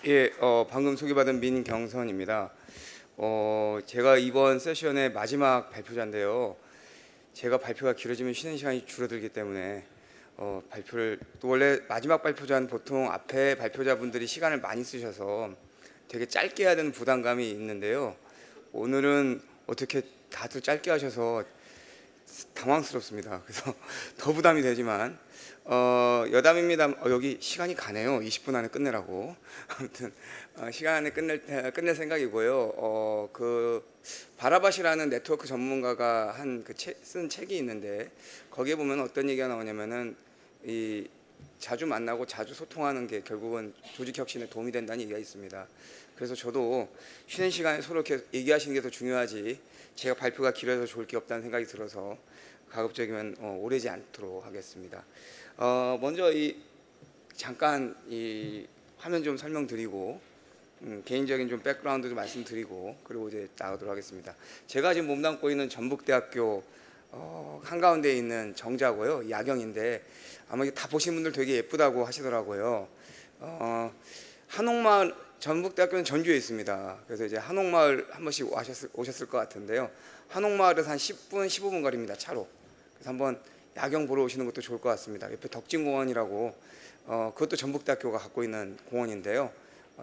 예, 방금 소개받은 민경선입니다. 제가 이번 세션의 마지막 발표자인데요. 제가 발표가 길어지면 쉬는 시간이 줄어들기 때문에 발표를 또 원래 마지막 발표자는 보통 앞에 발표자분들이 시간을 많이 쓰셔서 되게 짧게 해야 되는 부담감이 있는데요. 오늘은 어떻게 다들 짧게 하셔서 당황스럽습니다. 그래서 더 부담이 되지만 여담입니다. 여기 시간이 가네요. 20분 안에 끝내라고. 아무튼 시간 안에 끝낼 생각이고요. 그 바라바시라는 네트워크 전문가가 쓴 책이 있는데 거기에 보면 어떤 얘기가 나오냐면은 이 자주 만나고 자주 소통하는 게 결국은 조직 혁신에 도움이 된다는 얘기가 있습니다. 그래서 저도 쉬는 시간에 서로 이렇게 얘기하시는 게 더 중요하지 제가 발표가 길어서 좋을 게 없다는 생각이 들어서 가급적이면 오래지 않도록 하겠습니다. 먼저 잠깐 이 화면 좀 설명드리고 개인적인 좀 백그라운드 좀 말씀드리고 그리고 이제 나가도록 하겠습니다. 제가 지금 몸담고 있는 전북대학교 한가운데 있는 정자고요. 야경인데 아마 다 보신 분들 되게 예쁘다고 하시더라고요. 한옥마을, 전북대학교는 전주에 있습니다. 그래서 이제 한옥마을 한 번씩 오셨을 것 같은데요. 한옥마을에서 한 10분, 15분 거리입니다. 차로. 그래서 한번 야경 보러 오시는 것도 좋을 것 같습니다. 옆에 덕진공원이라고 그것도 전북대학교가 갖고 있는 공원인데요.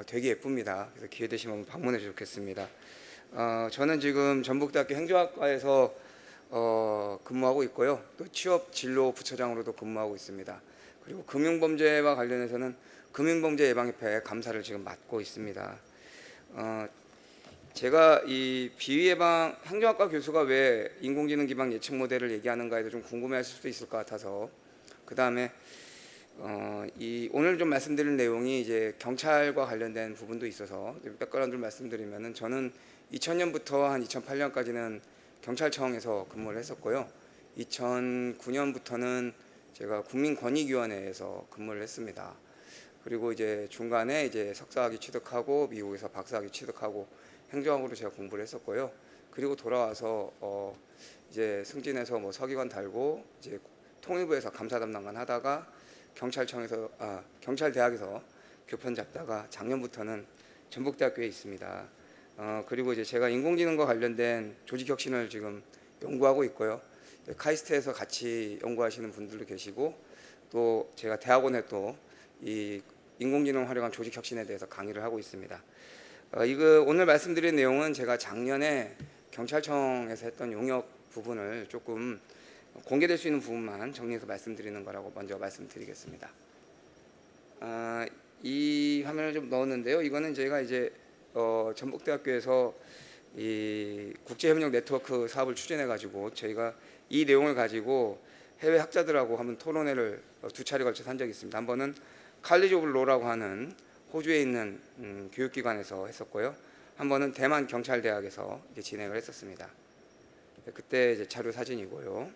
되게 예쁩니다. 그래서 기회 되시면 방문해 주셨으면 좋겠습니다. 저는 지금 전북대학교 행정학과에서 근무하고 있고요. 또 취업 진로 부처장으로도 근무하고 있습니다. 그리고 금융범죄와 관련해서는 금융범죄 예방협회 감사를 지금 맡고 있습니다. 제가 이 비위예방 행정학과 교수가 왜 인공지능 기반 예측 모델을 얘기하는가에도 좀 궁금해하실 수도 있을 것 같아서 그 다음에 오늘 좀 말씀드릴 내용이 이제 경찰과 관련된 부분도 있어서 백그라운드를 말씀드리면은 저는 2000년부터 한 2008년까지는 경찰청에서 근무를 했었고요. 2009년부터는 제가 국민권익위원회에서 근무를 했습니다. 그리고 이제 중간에 이제 석사학위 취득하고 미국에서 박사학위 취득하고 행정학으로 제가 공부를 했었고요. 그리고 돌아와서 이제 승진해서 뭐 서기관 달고 이제 통일부에서 감사 담당관 하다가 경찰대학에서 교편 잡다가 작년부터는 전북대학교에 있습니다. 그리고 이제 제가 인공지능과 관련된 조직 혁신을 지금 연구하고 있고요. 카이스트에서 같이 연구하시는 분들도 계시고 또 제가 대학원에 또 이 인공지능 활용한 조직 혁신에 대해서 강의를 하고 있습니다. 이거 오늘 말씀드린 내용은 제가 작년에 경찰청에서 했던 용역 부분을 조금 공개될 수 있는 부분만 정리해서 말씀드리는 거라고 먼저 말씀드리겠습니다. 이 화면을 좀 넣었는데요. 이거는 저희가 이제 전북대학교에서 이 국제협력 네트워크 사업을 추진해 가지고 저희가 이 내용을 가지고 해외 학자들하고 한번 토론회를 두 차례 걸쳐서 한 적이 있습니다. 한 번은 칼리지 오브 로라고 하는 호주에 있는 교육기관에서 했었고요. 한 번은 대만 경찰대학에서 이제 진행을 했었습니다. 그때 이제 자료 사진이고요.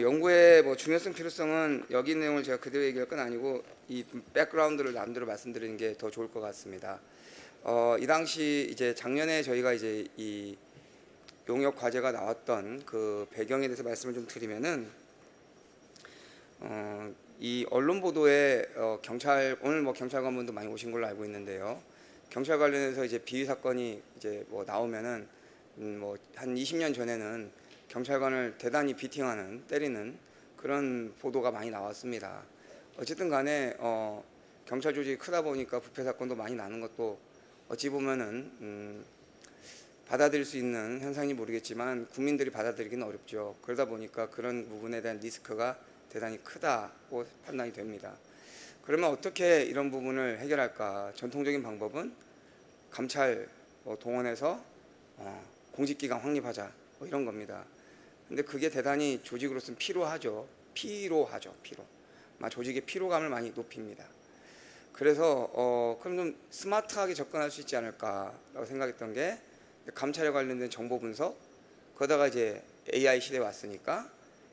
연구의 뭐 중요성 필요성은 여기 내용을 제가 그대로 얘기할 건 아니고 이 백그라운드를 남대로 말씀드리는 게 더 좋을 것 같습니다. 이 당시 이제 작년에 저희가 이제 이 용역 과제가 나왔던 그 배경에 대해서 말씀을 좀 드리면은 이 언론 보도에 오늘 뭐 경찰관분도 많이 오신 걸로 알고 있는데요. 경찰 관련해서 이제 비위 사건이 이제 뭐 나오면은 뭐 한 20년 전에는 경찰관을 대단히 비팅하는 때리는 그런 보도가 많이 나왔습니다. 어쨌든 간에 경찰 조직이 크다 보니까 부패 사건도 많이 나는 것도 어찌 보면은 받아들일 수 있는 현상인지 모르겠지만 국민들이 받아들이기는 어렵죠. 그러다 보니까 그런 부분에 대한 리스크가 대단히 크다고 판단이 됩니다. 그러면 어떻게 이런 부분을 해결할까? 전통적인 방법은 감찰 동원해서 공직기관 확립하자 뭐 이런 겁니다. 근데 그게 대단히 조직으로서는 피로하죠. 피로. 조직의 피로감을 많이 높입니다. 그래서 그럼 좀 스마트하게 접근할 수 있지 않을까라고 생각했던 게 감찰에 관련된 정보 분석, 그러다가 이제 AI 시대에 왔으니까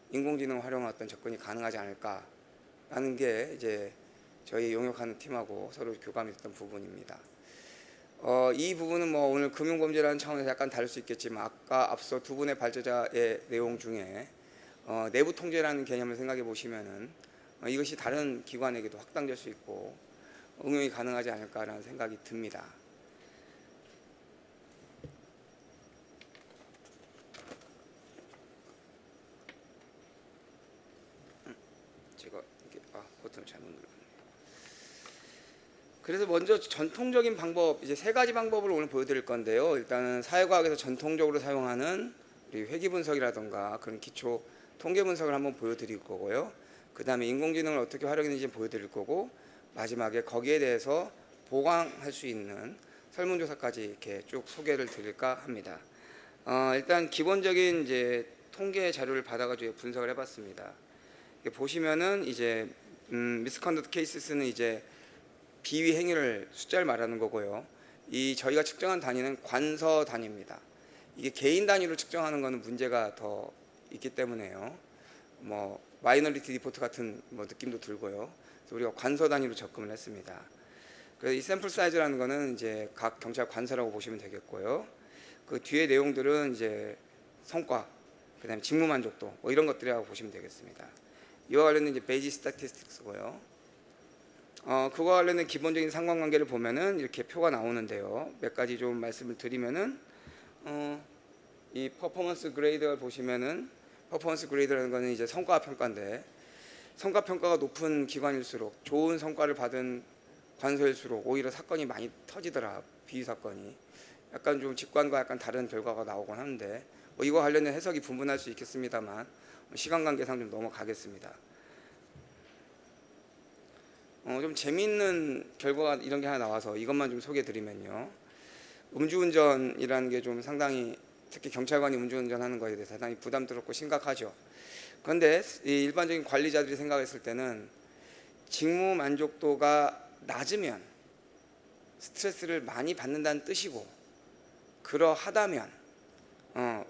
인공지능 활용한 어떤 접근이 가능하지 않을까라는 게 이제 저희 용역하는 팀하고 서로 교감이 됐던 부분입니다. 이 부분은 뭐 오늘 금융범죄라는 차원에서 약간 다를 수 있겠지만 아까 앞서 두 분의 발제자의 내용 중에 내부 통제라는 개념을 생각해 보시면은 이것이 다른 기관에게도 확장될 수 있고 응용이 가능하지 않을까라는 생각이 듭니다. 제가 이게 버튼을 잘못 눌렀네요. 그래서 먼저 전통적인 방법, 이제 세 가지 방법을 오늘 보여드릴 건데요. 일단은 사회과학에서 전통적으로 사용하는 우리 회귀 분석이라던가 그런 기초 통계 분석을 한번 보여드릴 거고요. 그 다음에 인공지능을 어떻게 활용했는지 보여드릴 거고, 마지막에 거기에 대해서 보강할 수 있는 설문조사까지 이렇게 쭉 소개를 드릴까 합니다. 일단 기본적인 이제 통계 자료를 받아가지고 분석을 해봤습니다. 보시면은 이제 미스컨덕트 케이스는 이제 비위 행위를 숫자를 말하는 거고요. 이 저희가 측정한 단위는 관서 단위입니다. 이게 개인 단위로 측정하는 것은 문제가 더 있기 때문에요. 뭐 마이너리티 리포트 같은 뭐 느낌도 들고요. 그래서 우리가 관서 단위로 접근을 했습니다. 그래서 이 샘플 사이즈라는 거는 이제 각 경찰 관서라고 보시면 되겠고요. 그 뒤에 내용들은 이제 성과, 그다음에 직무 만족도 뭐 이런 것들이라고 보시면 되겠습니다. 이와 관련된 이제 베이지 스태티스틱스고요. 그와 관련된 기본적인 상관관계를 보면은 이렇게 표가 나오는데요. 몇 가지 좀 말씀을 드리면은 이 퍼포먼스 그레이드를 보시면은 퍼포먼스 그레이드라는 거는 이제 성과 평가인데, 성과 평가가 높은 기관일수록 좋은 성과를 받은 관서일수록 오히려 사건이 많이 터지더라. 비위 사건이 약간 좀 직관과 약간 다른 결과가 나오곤 하는데, 뭐 이거 관련된 해석이 분분할 수 있겠습니다만 시간 관계상 좀 넘어가겠습니다. 좀 재미있는 결과가 이런 게 하나 나와서 이것만 좀 소개해드리면요. 음주운전이라는 게 좀 상당히, 특히 경찰관이 음주운전하는 거에 대해서 상당히 부담스럽고 심각하죠. 그런데 이 일반적인 관리자들이 생각했을 때는 직무 만족도가 낮으면 스트레스를 많이 받는다는 뜻이고, 그러하다면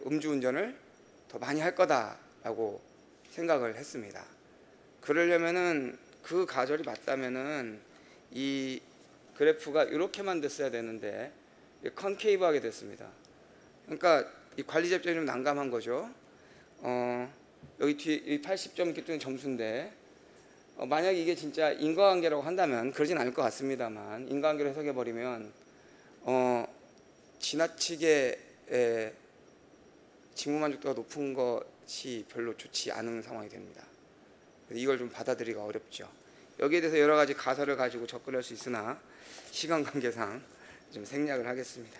음주운전을 더 많이 할 거다라고 생각을 했습니다. 그러려면은 그 가설이 맞다면은 이 그래프가 이렇게만 됐어야 되는데 컨케이브하게 됐습니다. 그러니까 이 관리자 입장이 좀 난감한 거죠. 여기 뒤에 80점 이렇게 뜨는 점수인데 만약에 이게 진짜 인과관계라고 한다면, 그러진 않을 것 같습니다만, 인과관계로 해석해 버리면 지나치게 직무 만족도가 높은 것이 별로 좋지 않은 상황이 됩니다. 이걸 좀 받아들이기가 어렵죠. 여기에 대해서 여러 가지 가설을 가지고 접근할 수 있으나 시간 관계상 좀 생략을 하겠습니다.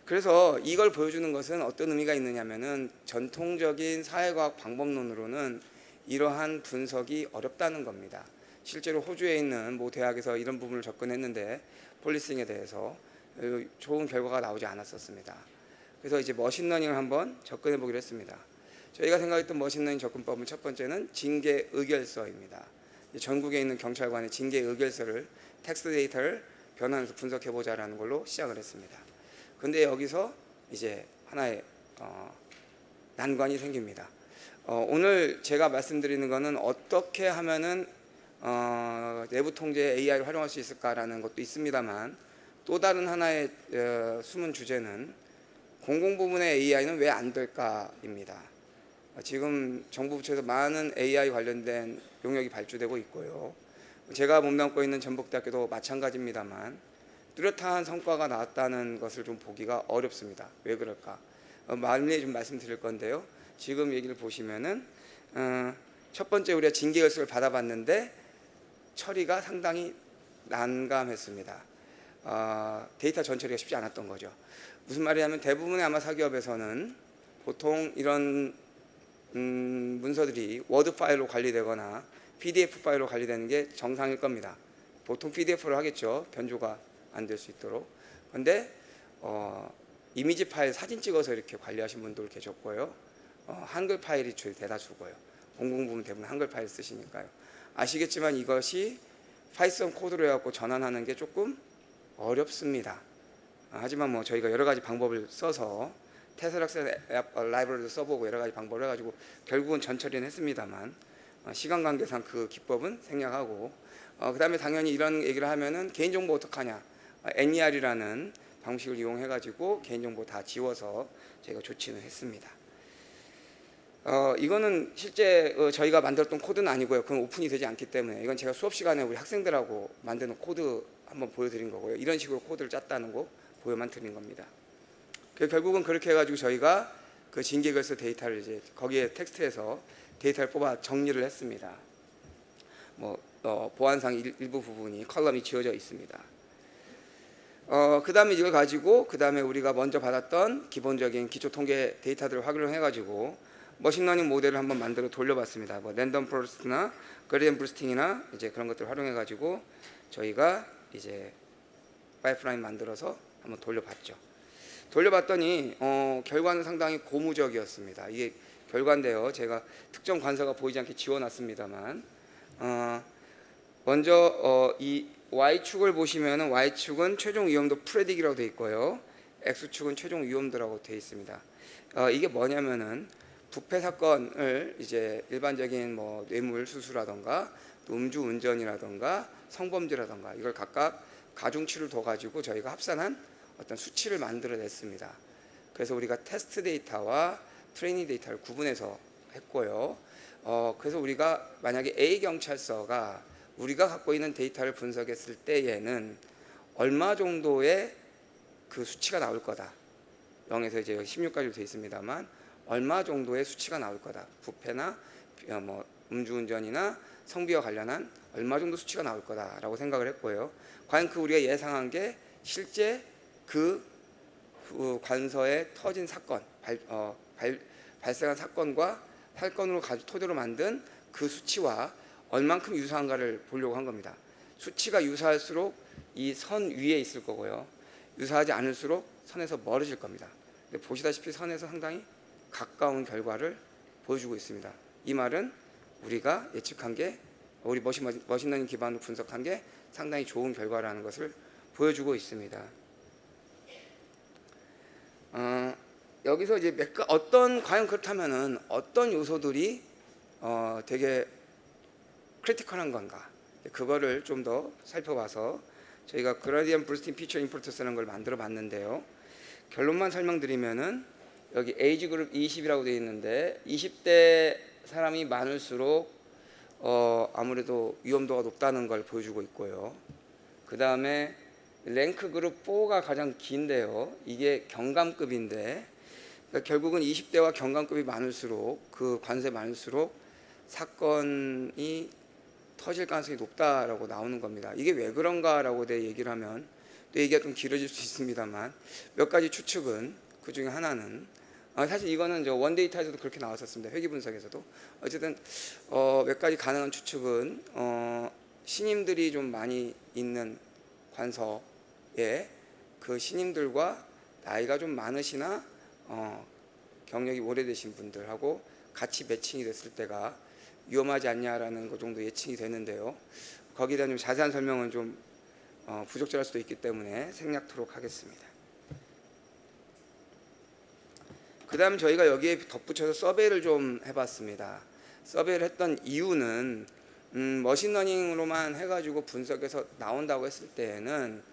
그래서 이걸 보여주는 것은 어떤 의미가 있느냐면은 전통적인 사회과학 방법론으로는 이러한 분석이 어렵다는 겁니다. 실제로 호주에 있는 모 대학에서 이런 부분을 접근했는데 폴리싱에 대해서 좋은 결과가 나오지 않았었습니다. 그래서 이제 머신러닝을 한번 접근해 보기로 했습니다. 저희가 생각했던 머신러닝 접근법은 첫 번째는 징계 의결서입니다. 전국에 있는 경찰관의 징계 의결서를 텍스트 데이터를 변환해서 분석해 보자라는 걸로 시작을 했습니다. 그런데 여기서 이제 하나의 난관이 생깁니다. 오늘 제가 말씀드리는 것은 어떻게 하면은 내부 통제에 AI를 활용할 수 있을까라는 것도 있습니다만, 또 다른 하나의 숨은 주제는 공공부문의 AI는 왜 안 될까입니다. 지금 정부 부처에서 많은 AI 관련된 용역이 발주되고 있고요. 제가 몸담고 있는 전북대학교도 마찬가지입니다만 뚜렷한 성과가 나왔다는 것을 좀 보기가 어렵습니다. 왜 그럴까? 말미에 좀 말씀드릴 건데요. 지금 얘기를 보시면은 첫 번째 우리가 징계 결석을 받아봤는데 처리가 상당히 난감했습니다. 데이터 전처리가 쉽지 않았던 거죠. 무슨 말이냐면 대부분의 아마 사기업에서는 보통 이런 문서들이 워드 파일로 관리되거나 PDF 파일로 관리되는 게 정상일 겁니다. 보통 PDF로 하겠죠. 변조가 안 될 수 있도록. 그런데 이미지 파일 사진 찍어서 이렇게 관리하신 분들 계셨고요. 한글 파일이 대다수고요. 공공부문 대부분 한글 파일 쓰시니까요. 아시겠지만 이것이 파이썬 코드로 해갖고 전환하는 게 조금 어렵습니다. 하지만 뭐 저희가 여러 가지 방법을 써서 테슬락스 라이브러리도 써보고 여러 가지 방법을 해가지고 결국은 전처리는 했습니다만 시간 관계상 그 기법은 생략하고, 그 다음에 당연히 이런 얘기를 하면은 개인정보 어떡하냐, NER이라는 방식을 이용해가지고 개인정보 다 지워서 저희가 조치는 했습니다. 이거는 실제 저희가 만들었던 코드는 아니고요. 그건 오픈이 되지 않기 때문에 이건 제가 수업 시간에 우리 학생들하고 만드는 코드 한번 보여드린 거고요. 이런 식으로 코드를 짰다는 거 보여만 드린 겁니다. 결국은 그렇게 해가지고 저희가 그 징계글스 데이터를 이제 거기에 텍스트에서 데이터를 뽑아 정리를 했습니다. 보안상 일부 부분이 컬럼이 지워져 있습니다. 그 다음에 이걸 가지고 그 다음에 우리가 먼저 받았던 기본적인 기초 통계 데이터들을 활용해 가지고 머신러닝 모델을 한번 만들어 돌려봤습니다. 랜덤 포레스트나 그레디언트 부스팅이나 이제 그런 것들을 활용해 가지고 저희가 이제 파이프라인 만들어서 한번 돌려봤죠. 돌려봤더니 결과는 상당히 고무적이었습니다. 이게 결과인데요. 제가 특정 관서가 보이지 않게 지워놨습니다만 먼저 이 Y축을 보시면은 Y축은 최종 위험도 프레딕이라고 되어 있고요. X축은 최종 위험도라고 되어 있습니다. 이게 뭐냐면은 부패 사건을 이제 일반적인 뇌물 수수라던가 또 음주 운전이라던가 성범죄라던가 이걸 각각 가중치를 둬 가지고 저희가 합산한 어떤 수치를 만들어냈습니다. 그래서 우리가 테스트 데이터와 트레이닝 데이터를 구분해서 했고요. 그래서 우리가 만약에 A 경찰서가 우리가 갖고 있는 데이터를 분석했을 때에는 얼마 정도의 그 수치가 나올 거다. 0에서 이제 16까지로 되어 있습니다만 얼마 정도의 수치가 나올 거다. 부패나 음주운전이나 성비와 관련한 얼마 정도 수치가 나올 거다라고 생각을 했고요. 과연 그 우리가 예상한 게 실제 그 관서에 터진 사건, 발생한 사건과 사건으로 토대로 만든 그 수치와 얼만큼 유사한가를 보려고 한 겁니다. 수치가 유사할수록 이 선 위에 있을 거고요. 유사하지 않을수록 선에서 멀어질 겁니다. 근데 보시다시피 선에서 상당히 가까운 결과를 보여주고 있습니다. 이 말은 우리가 예측한 게 우리 머신러닝 기반으로 분석한 게 상당히 좋은 결과라는 것을 보여주고 있습니다. 여기서 이제 과연 그렇다면은 어떤 요소들이 되게 크리티컬한 건가, 그거를 좀 더 살펴봐서 저희가 그라디언트 부스팅 피처 임포터스라는 걸 만들어 봤는데요. 결론만 설명드리면은 여기 에이지 그룹 20이라고 되어 있는데 20대 사람이 많을수록 아무래도 위험도가 높다는 걸 보여주고 있고요. 그 다음에 랭크 그룹 4가 가장 긴데요. 이게 경감급인데 그러니까 결국은 20대와 경감급이 많을수록 그 관세 많을수록 사건이 터질 가능성이 높다라고 나오는 겁니다. 이게 왜 그런가라고 대 얘기를 하면 또 얘기가 좀 길어질 수 있습니다만 몇 가지 추측은 그 중에 하나는 사실 이거는 원데이터에서도 그렇게 나왔었습니다. 회계 분석에서도. 어쨌든 몇 가지 가능한 추측은 신임들이 좀 많이 있는 관서에 그 신임들과 나이가 좀 많으시나 경력이 오래되신 분들하고 같이 매칭이 됐을 때가 위험하지 않냐라는 것 정도 예측이 되는데요. 거기에 대한 좀 자세한 설명은 좀 부적절할 수도 있기 때문에 생략토록 하겠습니다. 그 다음 저희가 여기에 덧붙여서 서베이를 좀 해봤습니다. 서베이를 했던 이유는 머신러닝으로만 해가지고 분석해서 나온다고 했을 때에는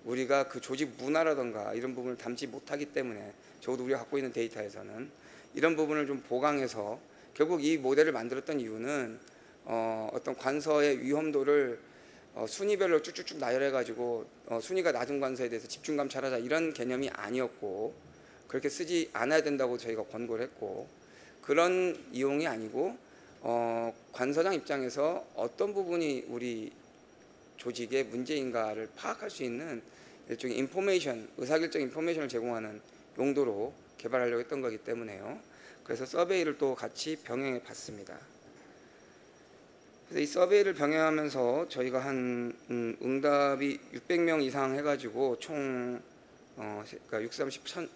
우리가 그 조직 문화라던가 이런 부분을 담지 못하기 때문에 적어도 우리가 갖고 있는 데이터에서는 이런 부분을 좀 보강해서 결국 이 모델을 만들었던 이유는 어떤 관서의 위험도를 순위별로 쭉쭉쭉 나열해가지고 순위가 낮은 관서에 대해서 집중 감찰하자 이런 개념이 아니었고 그렇게 쓰지 않아야 된다고 저희가 권고를 했고 그런 이용이 아니고 관서장 입장에서 어떤 부분이 우리 조직의 문제인가를 파악할 수 있는 일종의 인포메이션, 의사결정 인포메이션을 제공하는 용도로 개발하려고 했던 거기 때문에요. 그래서 서베이를 또 같이 병행해 봤습니다. 그래서 이 서베이를 병행하면서 저희가 한 응답이 600명 이상 해가지고 총 그러니까 6, 30, 1000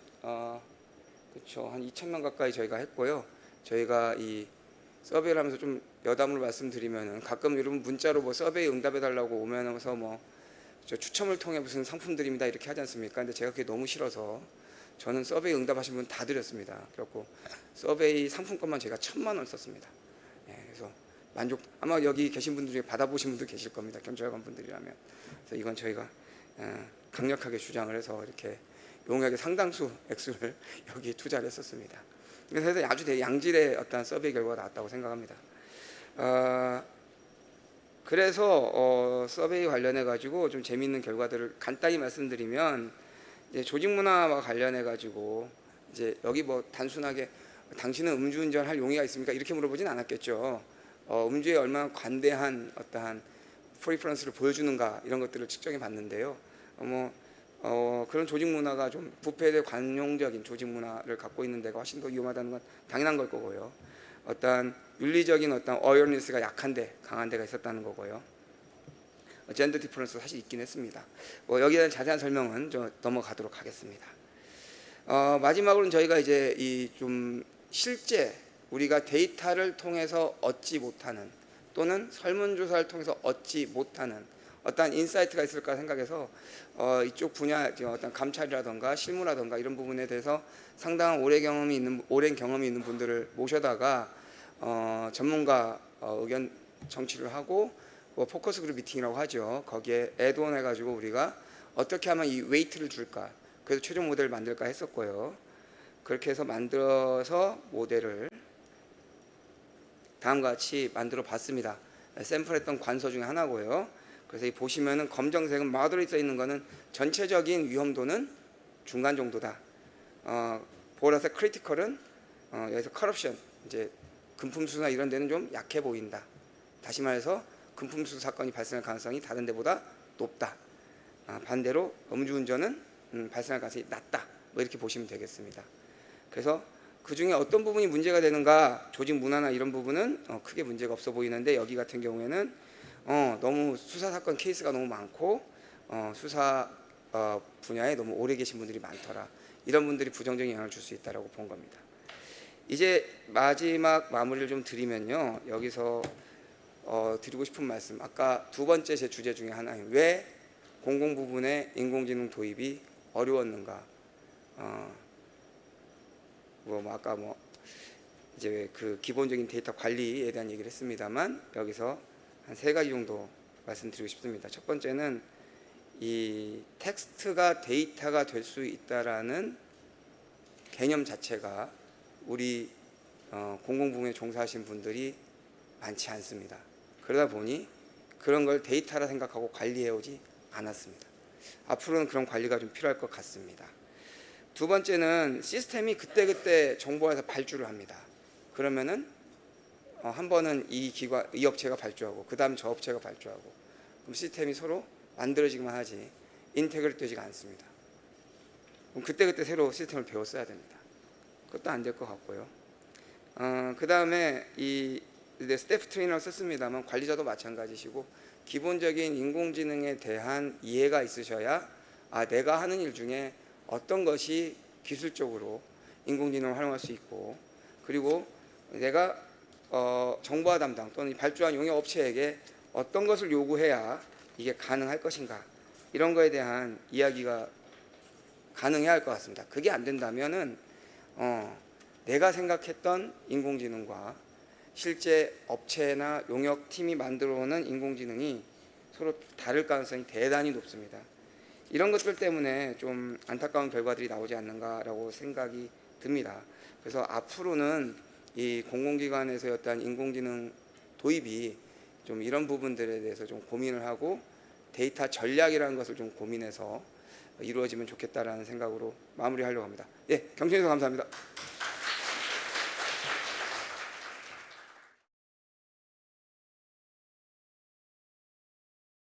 그렇죠, 한 2,000명 가까이 저희가 했고요. 저희가 이 서베이를 하면서 좀 여담으로 말씀드리면은 가끔 여러분 문자로 서베이 응답해 달라고 오면서 저 추첨을 통해 무슨 상품 드립니다 이렇게 하지 않습니까? 근데 제가 그게 너무 싫어서 저는 서베이 응답하신 분 다 드렸습니다. 그래갖고 서베이 상품권만 제가 1,000만 원 썼습니다. 그래서 아마 여기 계신 분들 중에 받아보신 분도 계실 겁니다. 경찰관 분들이라면. 그래서 이건 저희가 강력하게 주장을 해서 이렇게 용역의 상당수 액수를 여기에 투자를 했었습니다. 그래서 아주 양질의 어떤 서베이 결과가 나왔다고 생각합니다. 그래서 서베이 관련해 가지고 좀 재미있는 결과들을 간단히 말씀드리면, 이제 조직 문화와 관련해 가지고 이제 여기 뭐 단순하게 당신은 음주운전 할 용의가 있습니까? 이렇게 물어보진 않았겠죠. 음주에 얼마나 관대한 어떠한 프리퍼런스를 보여주는가 이런 것들을 측정해 봤는데요. 그런 조직 문화가 좀 부패에 관용적인 조직 문화를 갖고 있는 데가 훨씬 더 위험하다는 건 당연한 걸 거고요. 어떠한 윤리적인 어떤 어웨어니스가 약한데 강한 데가 있었다는 거고요. 젠더 디퍼런스 사실 있긴 했습니다. 여기에 대한 자세한 설명은 좀 넘어가도록 하겠습니다. 마지막으로는 저희가 이제 이 좀 실제 우리가 데이터를 통해서 얻지 못하는 또는 설문조사를 통해서 얻지 못하는 어떤 인사이트가 있을까 생각해서 이쪽 분야 어떤 감찰이라던가 실무라던가 이런 부분에 대해서 상당한 오랜 경험이 있는 분들을 모셔다가 전문가 의견 청취를 하고 포커스 그룹 미팅이라고 하죠. 거기에 애드온 해가지고 우리가 어떻게 하면 이 웨이트를 줄까, 그래서 최종 모델을 만들까 했었고요. 그렇게 해서 만들어서 모델을 다음과 같이 만들어 봤습니다. 샘플했던 관서 중에 하나고요. 그래서 이 보시면은 검정색은 마더리 써 있는 거는 전체적인 위험도는 중간 정도다. 보라색 크리티컬은 여기서 커럽션, 이제 금품 수수나 이런 데는 좀 약해 보인다. 다시 말해서 금품 수수 사건이 발생할 가능성이 다른 데보다 높다. 반대로 음주운전은 발생할 가능성이 낮다. 이렇게 보시면 되겠습니다. 그래서 그 중에 어떤 부분이 문제가 되는가, 조직 문화나 이런 부분은 크게 문제가 없어 보이는데, 여기 같은 경우에는 너무 수사 사건 케이스가 너무 많고 수사 분야에 너무 오래 계신 분들이 많더라. 이런 분들이 부정적인 영향을 줄 수 있다고 본 겁니다. 이제 마지막 마무리를 좀 드리면요, 여기서 드리고 싶은 말씀, 아까 두 번째 제 주제 중에 하나예요. 왜 공공 부분에 인공지능 도입이 어려웠는가. 아까 이제 그 기본적인 데이터 관리에 대한 얘기를 했습니다만, 여기서 한 세 가지 정도 말씀드리고 싶습니다. 첫 번째는 이 텍스트가 데이터가 될 수 있다라는 개념 자체가 우리 공공부문에 종사하신 분들이 많지 않습니다. 그러다 보니 그런 걸 데이터라 생각하고 관리해 오지 않았습니다. 앞으로는 그런 관리가 좀 필요할 것 같습니다. 두 번째는 시스템이 그때그때 정보화해서 발주를 합니다. 그러면은 한 번은 이 업체가 발주하고 그 다음 저 업체가 발주하고, 그럼 시스템이 서로 만들어지기만 하지 인테그레이트 되지가 않습니다. 그럼 그때그때 새로 시스템을 배웠어야 됩니다. 그것도 안 될 것 같고요. 그 다음에 스태프 트레이너를 썼습니다만 관리자도 마찬가지시고, 기본적인 인공지능에 대한 이해가 있으셔야 내가 하는 일 중에 어떤 것이 기술적으로 인공지능을 활용할 수 있고, 그리고 내가 정보화 담당 또는 발주한 용역 업체에게 어떤 것을 요구해야 이게 가능할 것인가, 이런 거에 대한 이야기가 가능해야 할 것 같습니다. 그게 안 된다면은 내가 생각했던 인공지능과 실제 업체나 용역 팀이 만들어 오는 인공지능이 서로 다를 가능성이 대단히 높습니다. 이런 것들 때문에 좀 안타까운 결과들이 나오지 않는가라고 생각이 듭니다. 그래서 앞으로는 이 공공기관에서의 어떤 인공지능 도입이 좀 이런 부분들에 대해서 좀 고민을 하고 데이터 전략이라는 것을 좀 고민해서 이루어지면 좋겠다라는 생각으로 마무리하려고 합니다. 예, 경청해 주셔서 감사합니다.